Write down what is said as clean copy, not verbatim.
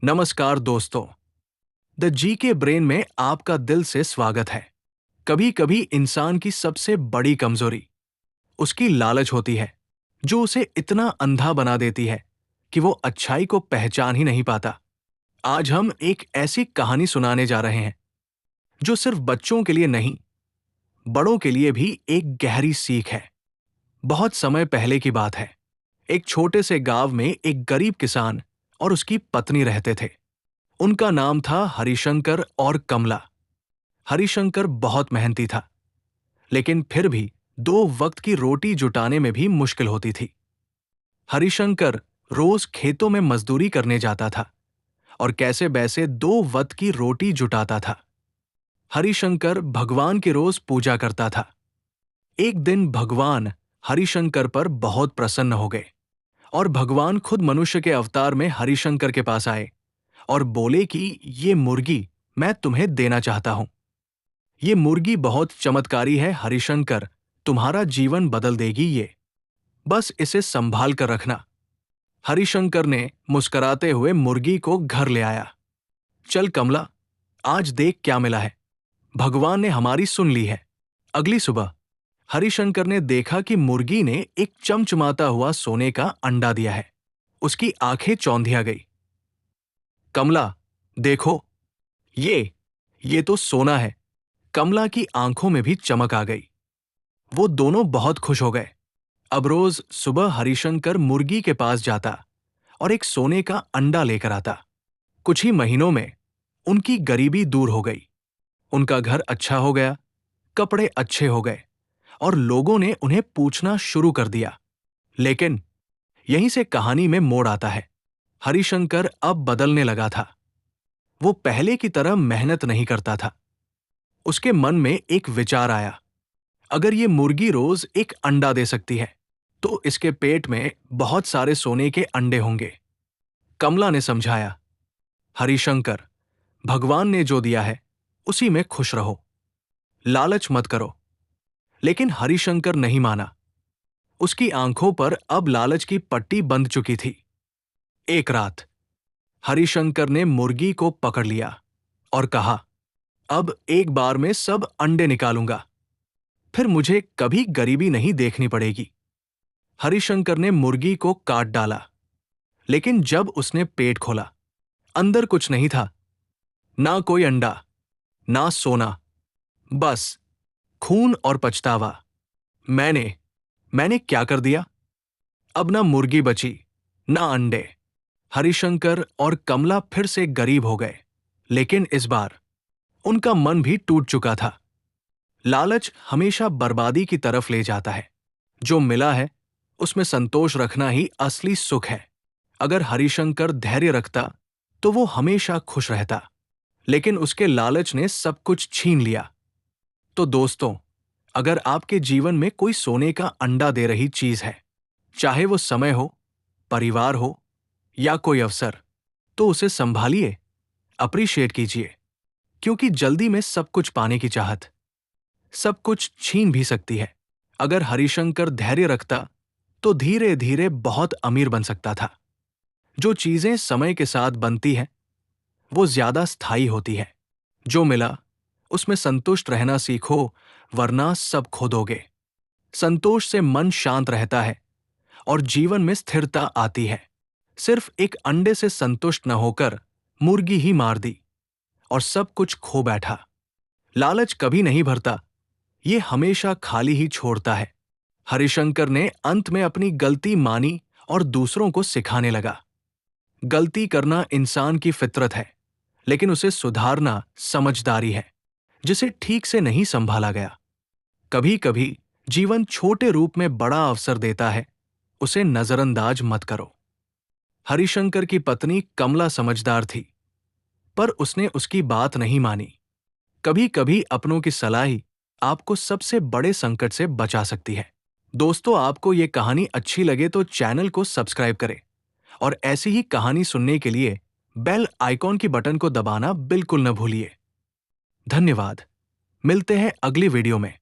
नमस्कार दोस्तों। द जी के ब्रेन में आपका दिल से स्वागत है। कभी कभी इंसान की सबसे बड़ी कमजोरी उसकी लालच होती है, जो उसे इतना अंधा बना देती है कि वो अच्छाई को पहचान ही नहीं पाता। आज हम एक ऐसी कहानी सुनाने जा रहे हैं जो सिर्फ बच्चों के लिए नहीं, बड़ों के लिए भी एक गहरी सीख है। बहुत समय पहले की बात है। एक छोटे से गांव में एक गरीब किसान और उसकी पत्नी रहते थे। उनका नाम था हरिशंकर और कमला। हरिशंकर बहुत मेहनती था, लेकिन फिर भी दो वक्त की रोटी जुटाने में भी मुश्किल होती थी। हरिशंकर रोज खेतों में मजदूरी करने जाता था और कैसे बैसे दो वक्त की रोटी जुटाता था। हरिशंकर भगवान की रोज पूजा करता था। एक दिन भगवान हरिशंकर पर बहुत प्रसन्न हो गए और भगवान खुद मनुष्य के अवतार में हरिशंकर के पास आए और बोले कि ये मुर्गी मैं तुम्हें देना चाहता हूं। ये मुर्गी बहुत चमत्कारी है हरिशंकर, तुम्हारा जीवन बदल देगी ये। बस इसे संभाल कर रखना। हरिशंकर ने मुस्कुराते हुए मुर्गी को घर ले आया। चल कमला, आज देख क्या मिला है। भगवान ने हमारी सुन ली है। अगली सुबह हरिशंकर ने देखा कि मुर्गी ने एक चमचमाता हुआ सोने का अंडा दिया है। उसकी आंखें चौंधिया गई। कमला, देखो, ये तो सोना है। कमला की आंखों में भी चमक आ गई। वो दोनों बहुत खुश हो गए। अब रोज सुबह हरिशंकर मुर्गी के पास जाता और एक सोने का अंडा लेकर आता। कुछ ही महीनों में उनकी गरीबी दूर हो गई। उनका घर अच्छा हो गया, कपड़े अच्छे हो गए और लोगों ने उन्हें पूछना शुरू कर दिया। लेकिन यहीं से कहानी में मोड़ आता है। हरिशंकर अब बदलने लगा था। वो पहले की तरह मेहनत नहीं करता था। उसके मन में एक विचार आया, अगर ये मुर्गी रोज एक अंडा दे सकती है तो इसके पेट में बहुत सारे सोने के अंडे होंगे। कमला ने समझाया, हरिशंकर, भगवान ने जो दिया है उसी में खुश रहो, लालच मत करो। लेकिन हरिशंकर नहीं माना। उसकी आंखों पर अब लालच की पट्टी बंध चुकी थी। एक रात हरिशंकर ने मुर्गी को पकड़ लिया और कहा, अब एक बार में सब अंडे निकालूंगा, फिर मुझे कभी गरीबी नहीं देखनी पड़ेगी। हरिशंकर ने मुर्गी को काट डाला, लेकिन जब उसने पेट खोला, अंदर कुछ नहीं था। ना कोई अंडा, ना सोना, बस खून और पछतावा। मैंने क्या कर दिया? अब ना मुर्गी बची, ना अंडे। हरिशंकर और कमला फिर से गरीब हो गए, लेकिन इस बार उनका मन भी टूट चुका था। लालच हमेशा बर्बादी की तरफ ले जाता है। जो मिला है उसमें संतोष रखना ही असली सुख है। अगर हरिशंकर धैर्य रखता तो वो हमेशा खुश रहता, लेकिन उसके लालच ने सब कुछ छीन लिया। तो दोस्तों, अगर आपके जीवन में कोई सोने का अंडा दे रही चीज है, चाहे वो समय हो, परिवार हो या कोई अवसर, तो उसे संभालिए, अप्रिशिएट कीजिए, क्योंकि जल्दी में सब कुछ पाने की चाहत सब कुछ छीन भी सकती है। अगर हरिशंकर धैर्य रखता तो धीरे धीरे बहुत अमीर बन सकता था। जो चीजें समय के साथ बनती हैं, वो ज्यादा स्थायी होती है। जो मिला उसमें संतुष्ट रहना सीखो, वरना सब खो दोगे। संतोष से मन शांत रहता है और जीवन में स्थिरता आती है। सिर्फ एक अंडे से संतुष्ट न होकर मुर्गी ही मार दी और सब कुछ खो बैठा। लालच कभी नहीं भरता, ये हमेशा खाली ही छोड़ता है। हरिशंकर ने अंत में अपनी गलती मानी और दूसरों को सिखाने लगा। गलती करना इंसान की फितरत है, लेकिन उसे सुधारना समझदारी है, जिसे ठीक से नहीं संभाला गया। कभी कभी जीवन छोटे रूप में बड़ा अवसर देता है, उसे नजरअंदाज मत करो। हरिशंकर की पत्नी कमला समझदार थी, पर उसने उसकी बात नहीं मानी। कभी कभी अपनों की सलाह ही आपको सबसे बड़े संकट से बचा सकती है। दोस्तों, आपको ये कहानी अच्छी लगे तो चैनल को सब्सक्राइब करें और ऐसी ही कहानी सुनने के लिए बेल आइकॉन की बटन को दबाना बिल्कुल न भूलिए। धन्यवाद। मिलते हैं अगली वीडियो में।